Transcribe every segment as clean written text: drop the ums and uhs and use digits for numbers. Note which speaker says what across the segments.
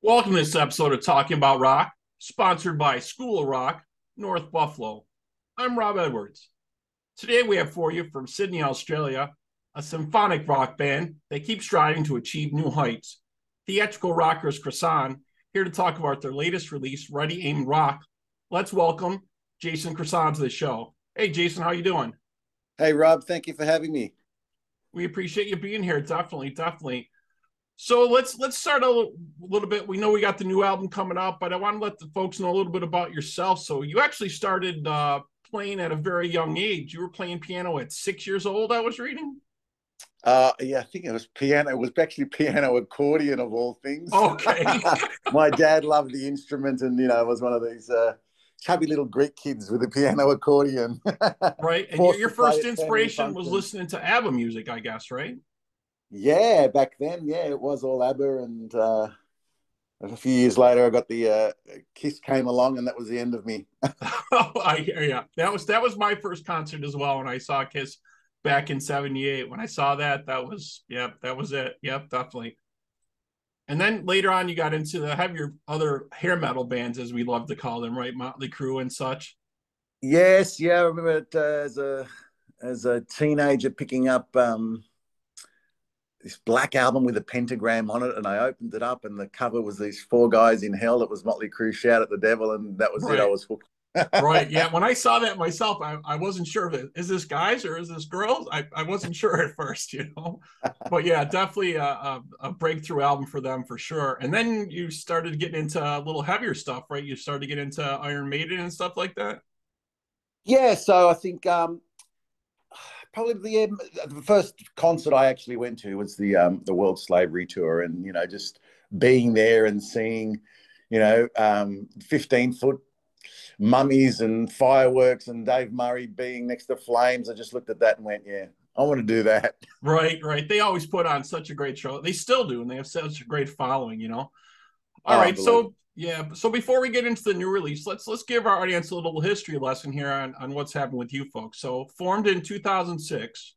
Speaker 1: Welcome to this episode of Talking About Rock, sponsored by School of Rock, North Buffalo. I'm Rob Edwards. Today we have for you from Sydney, Australia, a symphonic rock band that keeps striving to achieve new heights. Theatrical rockers Crosson, here to talk about their latest release, Ready Aim Rock. Let's welcome Jason Crosson to the show. Hey Jason, how you doing?
Speaker 2: Hey, Rob, thank you for having me.
Speaker 1: We appreciate you being here. Definitely. So let's start a little bit. We know we got the new album coming out, but I want to let the folks know a little bit about yourself. So you actually started playing at a very young age. You were playing piano at 6 years old, I was reading.
Speaker 2: Yeah, I think it was piano. It was actually piano accordion of all things.
Speaker 1: Okay.
Speaker 2: My dad loved the instrument, and was one of these chubby little Greek kids with a piano accordion,
Speaker 1: Right. And your,
Speaker 2: forced
Speaker 1: your
Speaker 2: to play
Speaker 1: first
Speaker 2: at family
Speaker 1: inspiration was
Speaker 2: functions.
Speaker 1: listening to ABBA music, I guess, right?
Speaker 2: Yeah, back then, yeah, it was all ABBA, and a few years later, I got the Kiss came along, and that was the end of me.
Speaker 1: Oh, I hear you. That was my first concert as well when I saw Kiss back in '78. When I saw that, that was it. Yep, definitely. And then later on, you got into the heavier other hair metal bands, as we love to call them, right? Motley Crue and such.
Speaker 2: Yes, yeah, I remember it as a teenager picking up this black album with a pentagram on it, and I opened it up, and the cover was these four guys in hell. It was Motley Crue, Shout at the Devil, and that was it. I
Speaker 1: Right,
Speaker 2: was hooked.
Speaker 1: right. Yeah. When I saw that myself, I wasn't sure if is this guys or is this girls? I wasn't sure at first. But yeah, definitely a breakthrough album for them for sure. And then you started getting into a little heavier stuff, right? You started to get into Iron Maiden and stuff like that.
Speaker 2: Yeah, so I think probably the first concert I actually went to was the World Slavery Tour, and just being there and seeing 15-foot mummies and fireworks and Dave Murray being next to flames. I just looked at that and went, yeah, I want to do that.
Speaker 1: Right, right. They always put on such a great show. They still do, and they have such a great following. All
Speaker 2: Oh,
Speaker 1: right,
Speaker 2: unbelievable.
Speaker 1: so yeah, so before we get into the new release, let's give our audience a little history lesson here on what's happened with you folks. So formed in 2006,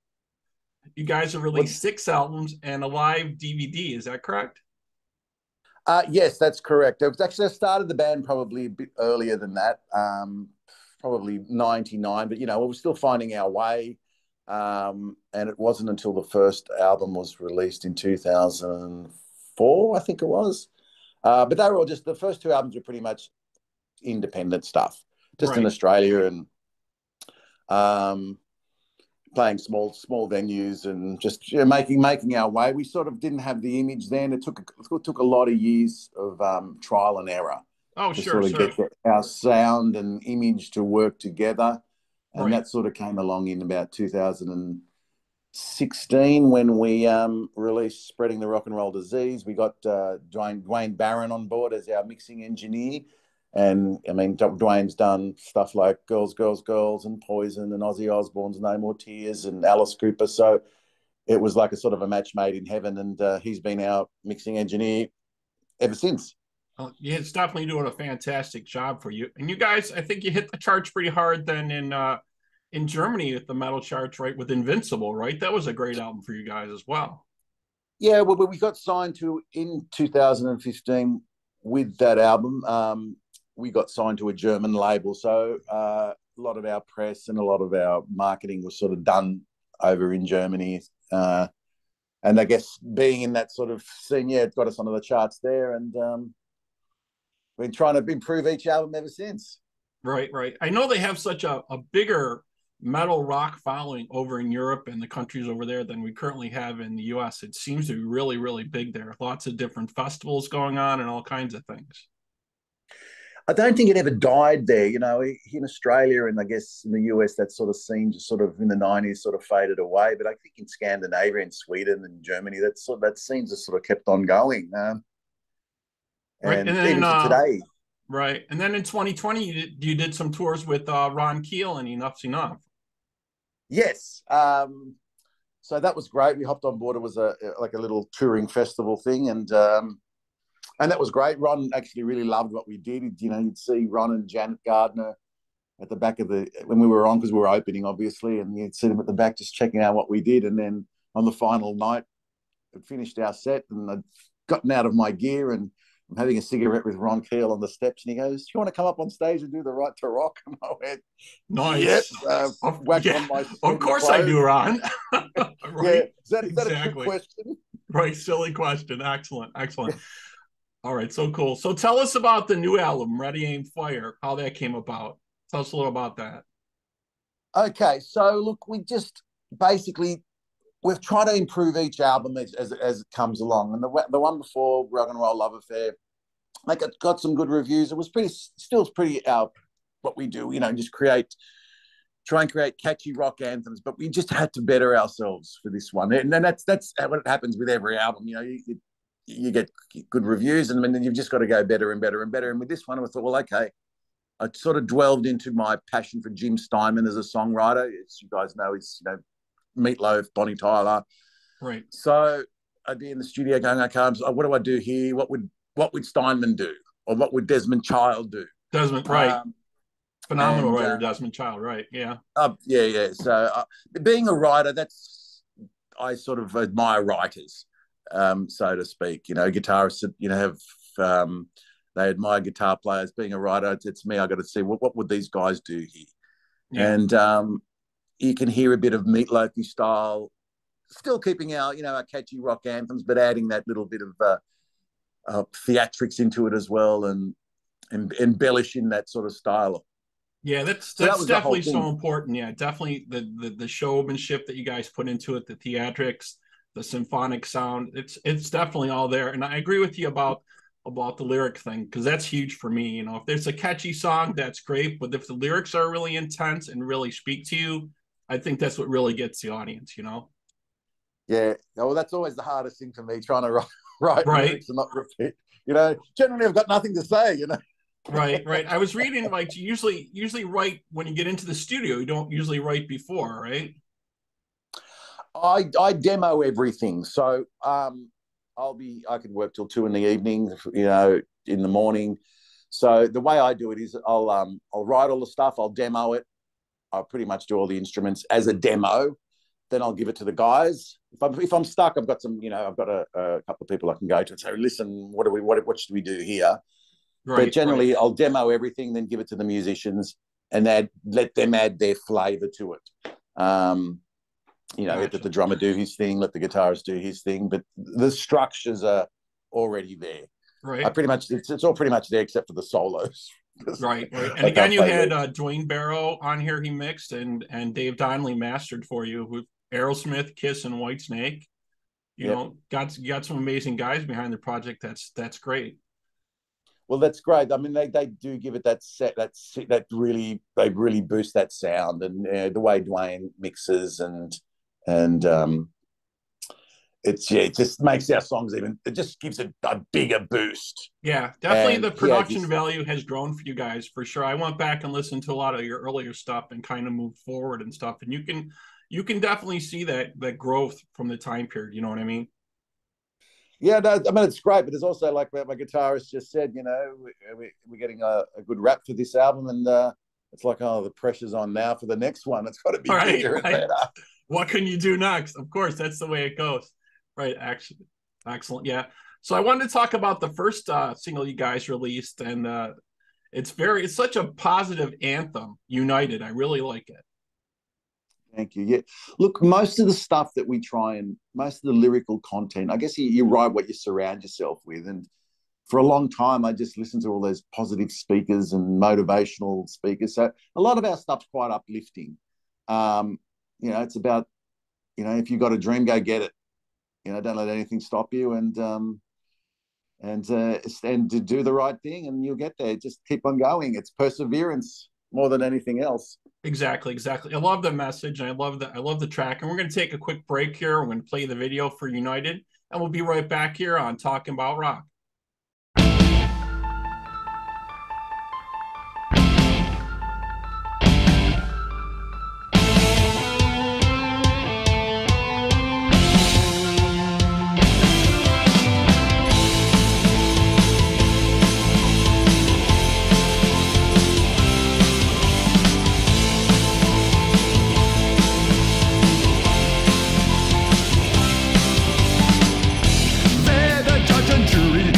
Speaker 1: you guys have
Speaker 2: What?
Speaker 1: released 6 albums and a live DVD. Is that correct?
Speaker 2: Yes, that's correct. It was actually I started the band probably a bit earlier than that, probably '99. But we were still finding our way, and it wasn't until the first album was released in 2004, I think it was. But they were all just the first two albums were pretty much independent stuff, just in
Speaker 1: Right,
Speaker 2: Australia and um, playing small venues and just making our way. We sort of didn't have the image then. It took a lot of years of trial and error
Speaker 1: oh
Speaker 2: to
Speaker 1: sure,
Speaker 2: sort of get
Speaker 1: sure.
Speaker 2: our sound and image to work together, and
Speaker 1: Right,
Speaker 2: that sort of came along in about 2016 when we released Spreading the Rock and Roll Disease. We got Dwayne Barron on board as our mixing engineer. And I mean, Dwayne's done stuff like Girls, Girls, Girls and Poison and Ozzy Osbourne's No More Tears and Alice Cooper. So it was like a sort of a match made in heaven. And he's been our mixing engineer ever since.
Speaker 1: yeah, it's definitely doing a fantastic job for you. And you guys, I think you hit the charts pretty hard then in Germany with the metal charts, right? With Invincible, right? That was a great album for you guys as well.
Speaker 2: Yeah, well, we got signed to in 2015 with that album. We got signed to a German label. So a lot of our press and a lot of our marketing was sort of done over in Germany. And I guess being in that sort of scene, yeah, it got us onto the charts there. And been trying to improve each album ever since.
Speaker 1: Right, right. I know they have such a bigger metal rock following over in Europe and the countries over there than we currently have in the US. It seems to be really, really big there. Lots of different festivals going on and all kinds of things.
Speaker 2: I don't think it ever died there. In Australia and I guess in the US, that sort of scene just sort of in the '90s sort of faded away. But I think in Scandinavia and Sweden and Germany, that scene just sort of kept on going.
Speaker 1: Right. And
Speaker 2: And
Speaker 1: then
Speaker 2: even to today.
Speaker 1: right. And then in 2020 you did some tours with Ron Keel and Enough's Enough.
Speaker 2: Yes. So that was great. We hopped on board. It was like a little touring festival thing, and that was great. Ron actually really loved what we did. You'd see Ron and Janet Gardner at the back of the when we were on because we were opening, obviously, and you'd see them at the back just checking out what we did. And then on the final night, I finished our set and I'd gotten out of my gear and I'm having a cigarette with Ron Keel on the steps, and he goes, "Do you want to come up on stage and do the Right to Rock?" And I went, "Yep."
Speaker 1: Nice.
Speaker 2: Whacked
Speaker 1: Yeah,
Speaker 2: on my
Speaker 1: of
Speaker 2: sweaty
Speaker 1: course I do,
Speaker 2: clothes.
Speaker 1: Ron.
Speaker 2: Yeah,
Speaker 1: Right?
Speaker 2: is that a trick
Speaker 1: Exactly.
Speaker 2: question?
Speaker 1: Right. Silly question. Excellent. Excellent. All right. So cool. So tell us about the new album, Ready Aim Fire, how that came about. Tell us a little about that.
Speaker 2: Okay, so look, we just basically we've tried to improve each album as it comes along, and the one before, Rock and Roll Love Affair, like it got some good reviews. It was pretty what we do, just try and create catchy rock anthems, but we just had to better ourselves for this one. And then that's what happens with every album. You get good reviews, and then you've just got to go better and better and better. And with this one, I thought, well, okay. I sort of dwelled into my passion for Jim Steinman as a songwriter. As you guys know, he's Meatloaf, Bonnie Tyler.
Speaker 1: Right.
Speaker 2: So I'd be in the studio going, okay, what do I do here? What would Steinman do, or what would Desmond Child do?
Speaker 1: Desmond, right. Phenomenal
Speaker 2: and
Speaker 1: writer, Desmond Child, right? Yeah.
Speaker 2: Yeah. So being a writer, I sort of admire writers, so to speak. Guitarists, have they admire guitar players. Being a writer, it's me. I got to see what would these guys do here,
Speaker 1: Yeah.
Speaker 2: and you can hear a bit of Meatloafy style, still keeping our our catchy rock anthems, but adding that little bit of theatrics into it as well, and embellishing that sort of style.
Speaker 1: Yeah, that's
Speaker 2: So that was the whole
Speaker 1: definitely so
Speaker 2: thing.
Speaker 1: important. Yeah, definitely the showmanship that you guys put into it, the theatrics, the symphonic sound. It's definitely all there. And I agree with you about the lyric thing, because that's huge for me. If there's a catchy song, that's great. But if the lyrics are really intense and really speak to you, I think that's what really gets the audience.
Speaker 2: Yeah. Well, that's always the hardest thing for me, trying to write
Speaker 1: Right.
Speaker 2: lyrics and not repeat. Generally I've got nothing to say.
Speaker 1: Right. I was reading, like, you usually write when you get into the studio. You don't usually write before, right?
Speaker 2: I demo everything. So I could work till 2 PM, in the morning. So the way I do it is I'll write all the stuff, I'll demo it. I'll pretty much do all the instruments as a demo. Then I'll give it to the guys. If I'm stuck, I've got I've got a couple of people I can go to and say, listen, what should we do here?
Speaker 1: Right.
Speaker 2: But generally,
Speaker 1: right.
Speaker 2: I'll demo everything, then give it to the musicians, and let them add their flavour to it. Let the drummer do his thing, let the guitarist do his thing, but the structures are already there.
Speaker 1: Right.
Speaker 2: It's all pretty much there except for the solos.
Speaker 1: Right. And again, you had Dwayne Barrow on here. He mixed, and Dave Donnelly mastered for you with Aerosmith, Kiss, and Whitesnake. Got some amazing guys behind the project. That's great.
Speaker 2: Well, that's great. I mean, they do give it that really boost that sound, and the way Dwayne mixes and it just makes our songs it just gives it a bigger boost.
Speaker 1: Yeah, definitely. And the production value has grown for you guys for sure. I went back and listened to a lot of your earlier stuff and kind of moved forward and stuff, and you can definitely see that growth from the time period. You know what I mean?
Speaker 2: Yeah, no, I mean, it's great, but there's also, like my guitarist just said, we're getting a good rap for this album, and it's like, oh, the pressure's on now for the next one. It's got to be bigger and better.
Speaker 1: What can you do next? Of course, that's the way it goes. Right, actually. Excellent. Yeah. So I wanted to talk about the first single you guys released, and it's such a positive anthem, United. I really like it.
Speaker 2: Thank you. Yeah. Look, most of the stuff that most of the lyrical content, I guess you write what you surround yourself with. And for a long time, I just listened to all those positive speakers and motivational speakers. So a lot of our stuff's quite uplifting. It's about, if you've got a dream, go get it. Don't let anything stop you, and to do the right thing, and you'll get there. Just keep on going. It's perseverance more than anything else.
Speaker 1: Exactly. I love the message, and I love the track. And we're going to take a quick break here. We're going to play the video for United, and we'll be right back here on Talking About Rock.
Speaker 3: Jury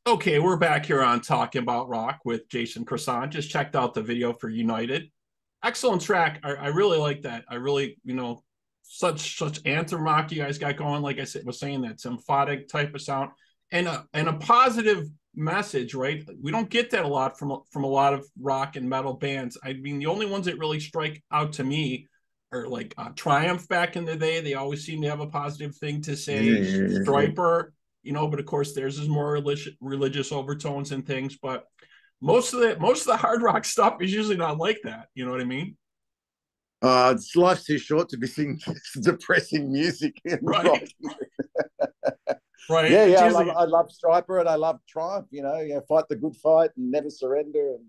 Speaker 1: Okay, we're back here on Talking About Rock with Jason Crosson. Just checked out the video for United. Excellent track. I really like that. I really, such anthem rock you guys got going. Like I said, was saying, that symphonic type of sound and a positive message, right? We don't get that a lot from a lot of rock and metal bands. I mean, the only ones that really strike out to me are like Triumph back in the day. They always seem to have a positive thing to say.
Speaker 2: Yeah.
Speaker 1: Striper, but of course theirs is more religious overtones and things. But most of the hard rock stuff is usually not like that. You know what I mean?
Speaker 2: Life's too short to be singing depressing music and rock.
Speaker 1: Right. Right.
Speaker 2: Yeah,
Speaker 1: It's
Speaker 2: yeah.
Speaker 1: usually
Speaker 2: I love Striper and I love Triumph. Fight the good fight and never surrender. And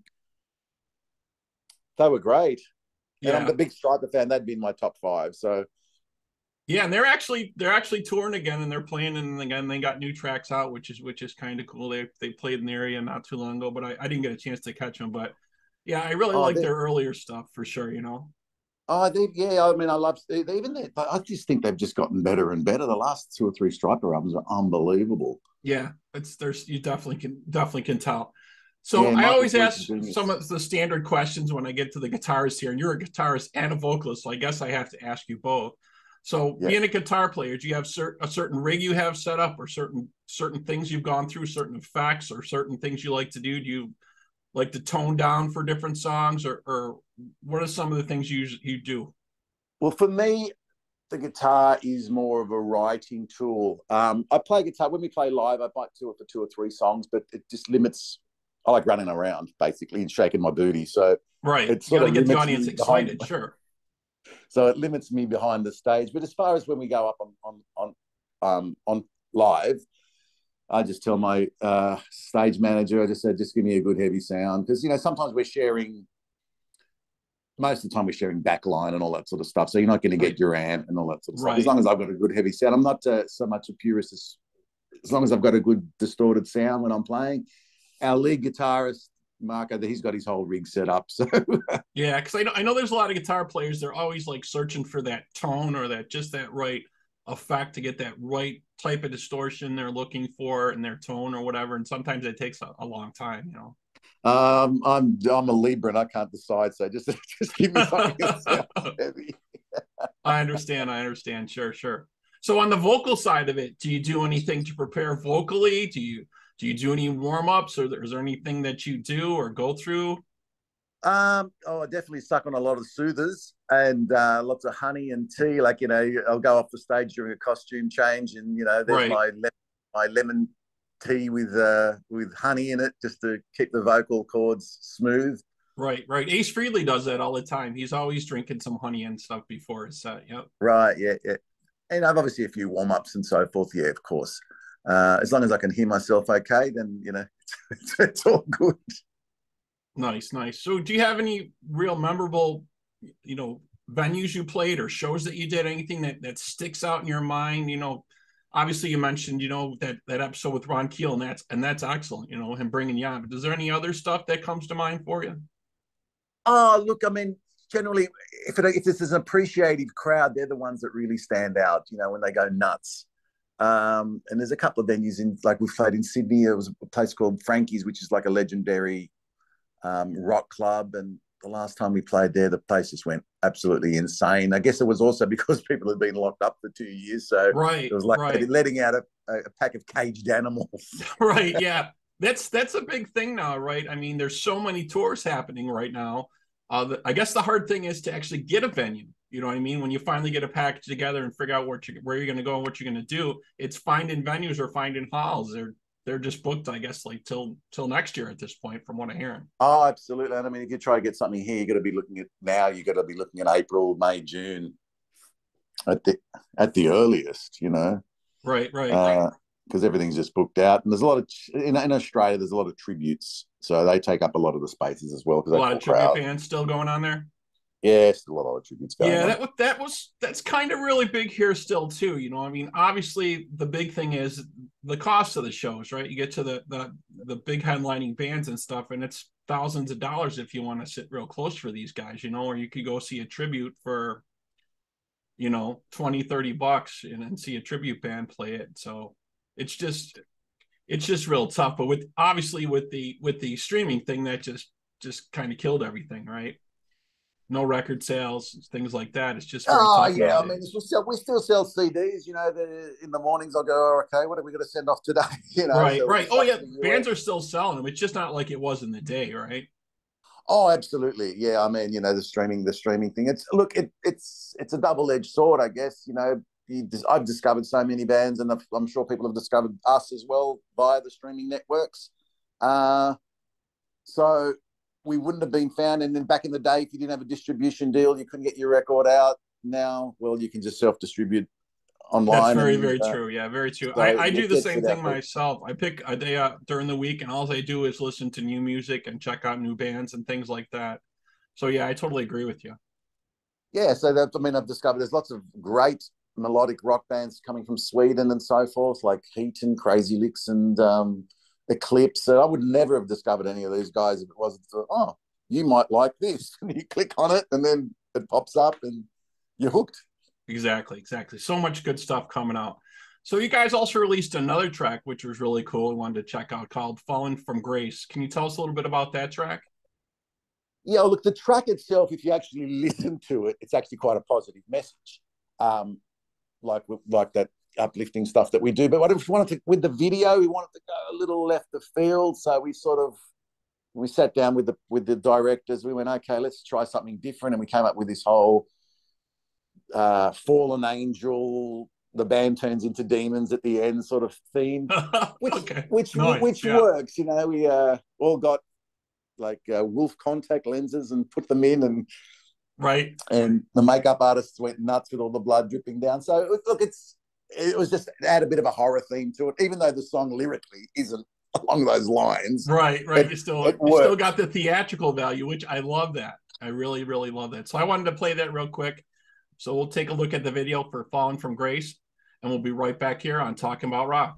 Speaker 2: they were great. And I'm
Speaker 1: yeah.
Speaker 2: the big Striper fan. That'd be in my top five. So
Speaker 1: Yeah, and they're actually touring again, and they're playing, and again they got new tracks out, which is kind of cool. They played in the area not too long ago, but I didn't get a chance to catch them. But yeah, I really
Speaker 2: oh,
Speaker 1: like
Speaker 2: they
Speaker 1: their earlier stuff for sure.
Speaker 2: yeah. I mean, I love even they, I just think they've just gotten better and better. The last two or three Striper albums are unbelievable.
Speaker 1: Yeah, it's there's you definitely can tell. So
Speaker 2: Yeah,
Speaker 1: I
Speaker 2: Michael
Speaker 1: always
Speaker 2: Sweet's a
Speaker 1: ask some
Speaker 2: genius.
Speaker 1: of the standard questions when I get to the guitarist here, and you're a guitarist and a vocalist, so I guess I have to ask you both. So
Speaker 2: Yeah.
Speaker 1: being a guitar player, do you have a certain rig you have set up, or certain things you've gone through, certain effects, or certain things you like to do? Do you like to tone down for different songs, or what are some of the things you do?
Speaker 2: Well, for me, the guitar is more of a writing tool. I play guitar when we play live. I might do it for two or three songs, but it just limits. I like running around basically and shaking my booty, so
Speaker 1: Right,
Speaker 2: it
Speaker 1: you got
Speaker 2: sort
Speaker 1: to
Speaker 2: of
Speaker 1: get the
Speaker 2: limits
Speaker 1: audience
Speaker 2: me behind.
Speaker 1: excited, sure.
Speaker 2: So it limits me behind the stage. But as far as when we go up on live, I just tell my stage manager, I just said, just give me a good heavy sound because sometimes we're sharing. Most of the time we're sharing backline and all that sort of stuff. So you're not going to get
Speaker 1: Right,
Speaker 2: your amp and all that sort of stuff. As
Speaker 1: right.
Speaker 2: long as I've got a good heavy sound, I'm not so much a purist as long as I've got a good distorted sound when I'm playing. Our lead guitarist, Marco, he's got his whole rig set up. So
Speaker 1: Yeah, because I know there's a lot of guitar players. They're always like searching for that tone or that right effect to get that right type of distortion they're looking for in their tone or whatever. And sometimes it takes a long time.
Speaker 2: I'm a Libra and I can't decide. So just give me something that sounds heavy.
Speaker 1: I understand. I understand. Sure, sure. So on the vocal side of it, do you do anything to prepare vocally? Do you do any warm ups, or is there anything that you do or go through?
Speaker 2: I definitely suck on a lot of soothers and lots of honey and tea. Like I'll go off the stage during a costume change, and there's
Speaker 1: Right,
Speaker 2: my lemon tea with honey in it, just to keep the vocal cords smooth.
Speaker 1: right, right. Ace Frehley does that all the time. He's always drinking some honey and stuff before his set. Yep.
Speaker 2: Right, yeah, yeah. And I've obviously a few warm ups and so forth. Yeah, of course. As long as I can hear myself okay, then it's all good.
Speaker 1: Nice, nice. So, do you have any real memorable, venues you played or shows that you did? Anything that sticks out in your mind? Obviously you mentioned, that episode with Ron Keel, and that's excellent. Him bringing you on. But is there any other stuff that comes to mind for you?
Speaker 2: Oh, look, I mean, generally, if this is an appreciative crowd, they're the ones that really stand out. When they go nuts. And there's a couple of venues like we've played in Sydney. It was a place called Frankie's, which is like a legendary rock club. And the last time we played there, the place just went absolutely insane. I guess it was also because people had been locked up for 2 years. So it
Speaker 1: Right,
Speaker 2: was like
Speaker 1: right.
Speaker 2: letting out a pack of caged animals.
Speaker 1: Right, yeah. That's a big thing now, right? I mean, there's so many tours happening right now. I guess the hard thing is to actually get a venue. You know what I mean? When you finally get a package together and figure out where you're going to go and what you're going to do, it's finding venues or finding halls. They're just booked, I guess, like till next year at this point, from what I'm hearing.
Speaker 2: Oh, absolutely. And I mean, if you try to get something here, you got to be looking at now. You got to be looking at April, May, June at the earliest.
Speaker 1: Right, right.
Speaker 2: Because everything's just booked out. And there's a lot of in Australia. There's a lot of tributes, so they take up a lot of the spaces as well because
Speaker 1: A
Speaker 2: they
Speaker 1: lot of
Speaker 2: pull
Speaker 1: tribute
Speaker 2: crowds.
Speaker 1: bands still going on there.
Speaker 2: Yeah, still a lot of tributes going
Speaker 1: Yeah,
Speaker 2: on.
Speaker 1: that's kind of really big here still too. I mean, obviously the big thing is the cost of the shows, right? You get to the big headlining bands and stuff, and it's thousands of dollars if you want to sit real close for these guys, or you could go see a tribute for 20, $30 and then see a tribute band play it. So it's just it's just real tough. But with obviously with the streaming thing, that just kind of killed everything, right? No record sales, things like that. It's just very
Speaker 2: Oh
Speaker 1: tough
Speaker 2: yeah, I
Speaker 1: nowadays.
Speaker 2: mean, we still sell CDs. You know, in the mornings I'll go, oh, okay, what are we going to send off today? You know,
Speaker 1: Right,
Speaker 2: so
Speaker 1: right.
Speaker 2: it's
Speaker 1: Oh
Speaker 2: up
Speaker 1: yeah,
Speaker 2: to the
Speaker 1: bands
Speaker 2: US.
Speaker 1: are still selling them. It's just not like it was in the day, right?
Speaker 2: Oh, absolutely. Yeah, I mean, the streaming thing. It's a double edged sword, I guess. I've discovered so many bands, and I'm sure people have discovered us as well via the streaming networks. Uh, so we wouldn't have been found. And then back in the day, if you didn't have a distribution deal, you couldn't get your record out. Now, well, you can just self distribute
Speaker 1: That's
Speaker 2: online,
Speaker 1: very,
Speaker 2: and
Speaker 1: very true. Yeah, very true.
Speaker 2: so
Speaker 1: I do
Speaker 2: it
Speaker 1: the
Speaker 2: gets
Speaker 1: same
Speaker 2: it
Speaker 1: thing
Speaker 2: out there.
Speaker 1: myself. I pick a day out during the week, and all I do is listen to new music and check out new bands and things like that. So yeah, I totally agree with you.
Speaker 2: Yeah, so I mean, I've discovered there's lots of great melodic rock bands coming from Sweden and so forth, like Heat and Crazy Licks and Eclipse. So I would never have discovered any of these guys if it wasn't for, oh, you might like this. And you click on it, and then it pops up, and you're hooked.
Speaker 1: Exactly, exactly. So much good stuff coming out. So you guys also released another track, which was really cool. I wanted to check out called "Fallen from Grace." Can you tell us a little bit about that track?
Speaker 2: Yeah, look, the track itself, if you actually listen to it, it's actually quite a positive message, um, like that uplifting stuff that we do. But what if we wanted to, with the video, we wanted to go a little left of field. So we sat down with the directors. We went, okay, let's try something different, and we came up with this whole fallen angel. The band turns into demons at the end, sort of theme, which
Speaker 1: Okay,
Speaker 2: which
Speaker 1: nice.
Speaker 2: which
Speaker 1: Yeah,
Speaker 2: works. We all got like wolf contact lenses and put them in,
Speaker 1: right.
Speaker 2: and the makeup artists went nuts with all the blood dripping down. So look, it was just add a bit of a horror theme to it, even though the song lyrically isn't along those lines.
Speaker 1: Right, right.
Speaker 2: It
Speaker 1: You
Speaker 2: it
Speaker 1: still got
Speaker 2: works.
Speaker 1: the theatrical value, which I love that. I really, really love that. So I wanted to play that real quick. So we'll take a look at the video for Fallen from Grace, and we'll be right back here on Talking About Rock.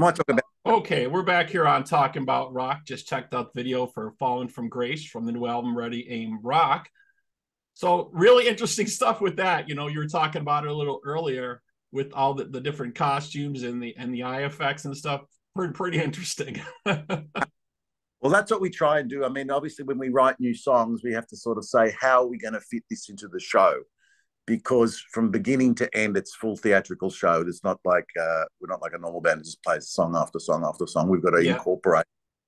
Speaker 2: might talk about.
Speaker 1: Okay, we're back here on Talking About Rock. Just checked out the video for Fallen from Grace from the new album Ready, Aim, Rock. So really interesting stuff with that. You know, you were talking about it a little earlier with all the different costumes and the eye effects and stuff. Pretty interesting.
Speaker 2: Well, that's what we try and do. I mean, obviously, when we write new songs, we have to sort of say, how are we going to fit this into the show? Because from beginning to end, it's full theatrical show. It's not like we're not like a normal band that just plays song after song after song. We've got to incorporate,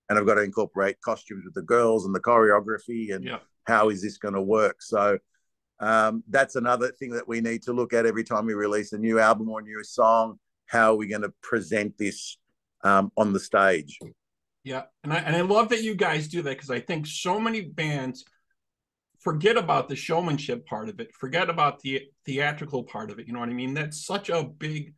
Speaker 2: and I've got to incorporate costumes with the girls and the choreography and how is this going to work? So that's another thing that we need to look at every time we release a new album or a new song. How are we going to present this on the stage?
Speaker 1: Yeah, and I love that you guys do that, because I think so many bands forget about the showmanship part of it, forget about the theatrical part of it. You know what I mean? That's such a big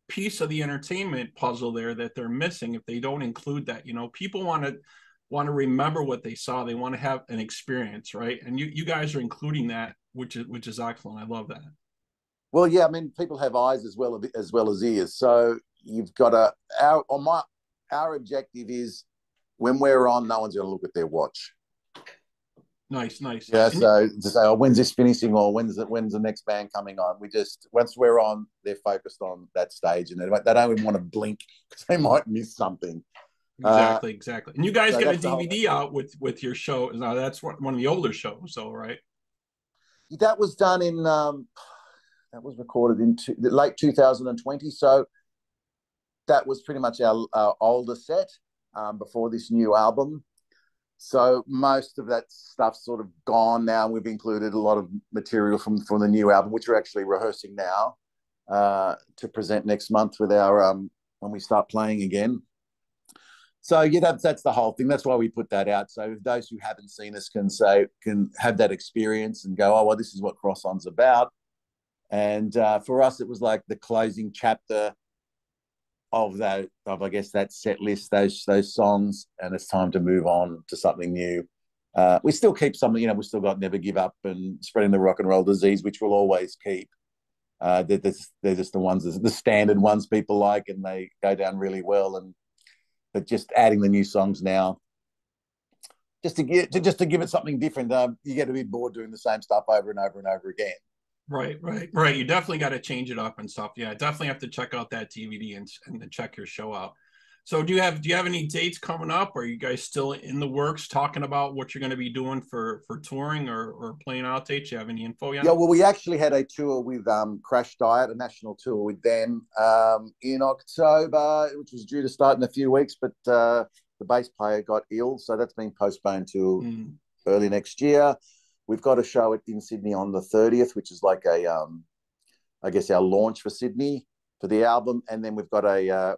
Speaker 1: piece of the entertainment puzzle there that they're missing if they don't include that. You know, people want to remember what they saw. They want to have an experience, right? And you guys are including that, which is excellent. I love that.
Speaker 2: Well, yeah, I mean, people have eyes as well as ears. So you've got to our objective is, when we're on, no one's going to look at their watch.
Speaker 1: Nice.
Speaker 2: Yeah, so to say, oh, when's this finishing, or when's the next band coming on? We just, once we're on, they're focused on that stage, and they don't even want to blink because they might miss something.
Speaker 1: Exactly. And you guys get a DVD out with your show. Now that's one of the older shows, so right?
Speaker 2: That was done in that was recorded in late 2020. So that was pretty much our older set before this new album. So most of that stuff's sort of gone now. We've included a lot of material from the new album, which we're actually rehearsing now to present next month with our when we start playing again. So yeah, that's the whole thing. That's why we put that out. So those who haven't seen us can have that experience and go, oh well, this is what Crosson's about. And for us, it was like the closing chapter of I guess that set list, those songs, and it's time to move on to something new. We still keep something, you know, we still got Never Give Up and Spreading the Rock and Roll Disease, which we'll always keep. They're just the ones, the standard ones people like, and they go down really well. But just adding the new songs now, just to give it something different. You get a bit bored doing the same stuff over and over and over again.
Speaker 1: Right. You definitely got to change it up and stuff. Yeah, definitely have to check out that DVD and check your show out. So do you have any dates coming up? Or are you guys still in the works talking about what you're going to be doing for touring or playing out dates? Do you have any info yet?
Speaker 2: Yeah, well, we actually had a tour with Crash Diet, a national tour with them in October, which was due to start in a few weeks, but the bass player got ill, so that's been postponed to early next year. We've got a show in Sydney on the 30th, which is like I guess our launch for Sydney for the album. And then we've got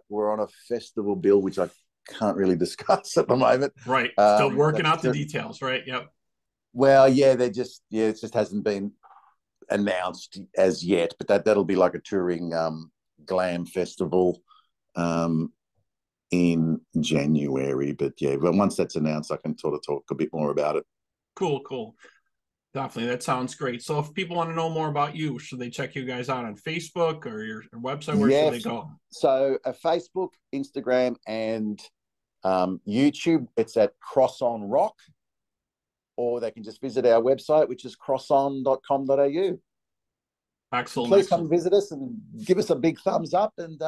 Speaker 2: we're on a festival bill, which I can't really discuss at the moment.
Speaker 1: Right. Still working out the details, right? Yep.
Speaker 2: Well, yeah, it just hasn't been announced as yet, but that'll be like a touring glam festival in January. But yeah, but once that's announced, I can sort of talk a bit more about it.
Speaker 1: Cool. Definitely. That sounds great. So if people want to know more about you, should they check you guys out on Facebook or your website? Where should they go?
Speaker 2: So Facebook, Instagram, and YouTube, it's at Crosson Rock, or they can just visit our website, which is crosson.com.au.
Speaker 1: Excellent.
Speaker 2: Please come visit us and give us a big thumbs up, and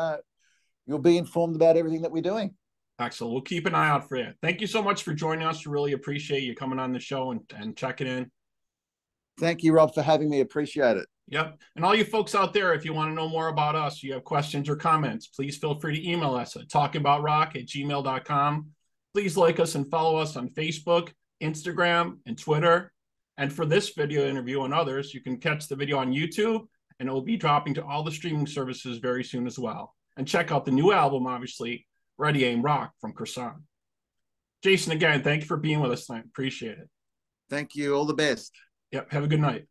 Speaker 2: you'll be informed about everything that we're doing.
Speaker 1: Excellent. We'll keep an eye out for you. Thank you so much for joining us. We really appreciate you coming on the show and checking in.
Speaker 2: Thank you, Rob, for having me. Appreciate it.
Speaker 1: Yep. And all you folks out there, if you want to know more about us, you have questions or comments, please feel free to email us at talkingaboutrock@gmail.com. Please like us and follow us on Facebook, Instagram, and Twitter. And for this video interview and others, you can catch the video on YouTube, and it will be dropping to all the streaming services very soon as well. And check out the new album, obviously, Ready, Aim, Rock from Crosson. Jason, again, thank you for being with us tonight. Appreciate it.
Speaker 2: Thank you. All the best.
Speaker 1: Yep. Have a good night.